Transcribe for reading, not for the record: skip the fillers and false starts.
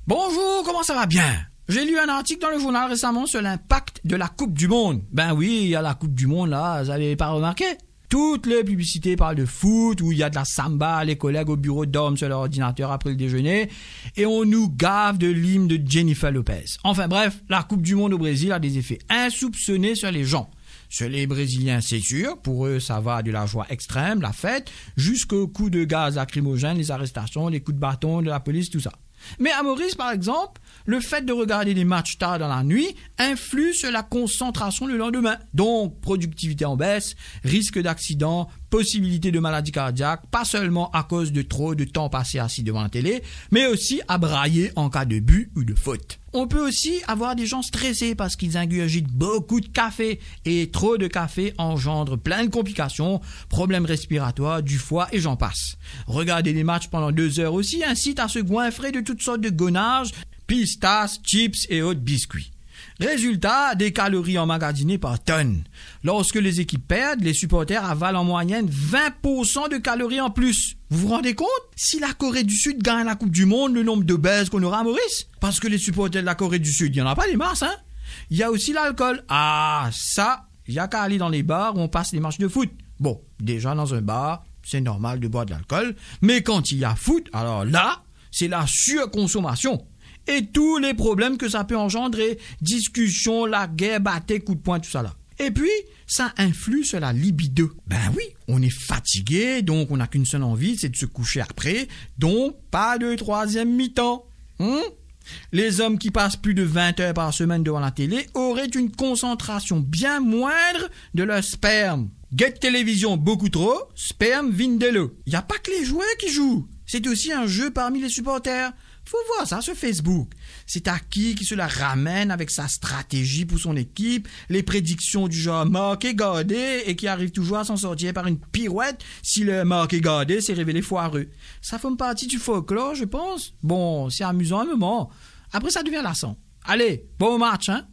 Bonjour, comment ça va bien? J'ai lu un article dans le journal récemment sur l'impact de la Coupe du Monde. Ben oui, il y a la Coupe du Monde là, vous avez pas remarqué? Toutes les publicités parlent de foot, où il y a de la samba, les collègues au bureau dorment sur leur ordinateur après le déjeuner, et on nous gave de l'hymne de Jennifer Lopez. Enfin bref, la Coupe du Monde au Brésil a des effets insoupçonnés sur les gens. Sur les Brésiliens, c'est sûr, pour eux ça va de la joie extrême, la fête, jusqu'aux coups de gaz lacrymogène, les arrestations, les coups de bâton de la police, tout ça. Mais à Maurice, par exemple, le fait de regarder des matchs tard dans la nuit influe sur la concentration le lendemain. Donc, productivité en baisse, risque d'accident, possibilité de maladie cardiaque, pas seulement à cause de trop de temps passé assis devant la télé, mais aussi à brailler en cas de but ou de faute. On peut aussi avoir des gens stressés parce qu'ils ingurgitent beaucoup de café et trop de café engendre plein de complications, problèmes respiratoires, du foie et j'en passe. Regarder des matchs pendant 2 heures aussi incite à se goinfrer de toutes sortes de gonnages, pistas, chips et autres biscuits. Résultat, des calories emmagasinées par tonnes. Lorsque les équipes perdent, les supporters avalent en moyenne 20% de calories en plus. Vous vous rendez compte? Si la Corée du Sud gagne la Coupe du Monde, le nombre de baises qu'on aura à Maurice? Parce que les supporters de la Corée du Sud, il n'y en a pas des masses, hein? Il y a aussi l'alcool. Ah, ça, il n'y a qu'à aller dans les bars où on passe les matchs de foot. Bon, déjà dans un bar, c'est normal de boire de l'alcool. Mais quand il y a foot, alors là, c'est la surconsommation. Et tous les problèmes que ça peut engendrer, discussion, la guerre, bataille, coup de poing, tout ça là. Et puis, ça influe sur la libido. Ben oui, on est fatigué, donc on n'a qu'une seule envie, c'est de se coucher après, donc pas de troisième mi-temps. Les hommes qui passent plus de 20 heures par semaine devant la télé auraient une concentration bien moindre de leur sperme. Get télévision beaucoup trop, sperme vindelo. Il n'y a pas que les joueurs qui jouent, c'est aussi un jeu parmi les supporters. Faut voir ça sur Facebook. C'est Aki qui se la ramène avec sa stratégie pour son équipe, les prédictions du genre marqué gardé et qui arrive toujours à s'en sortir par une pirouette si le marqué gardé s'est révélé foireux. Ça fait partie du folklore, je pense. Bon, c'est amusant un moment. Après, ça devient lassant. Allez, bon match, hein?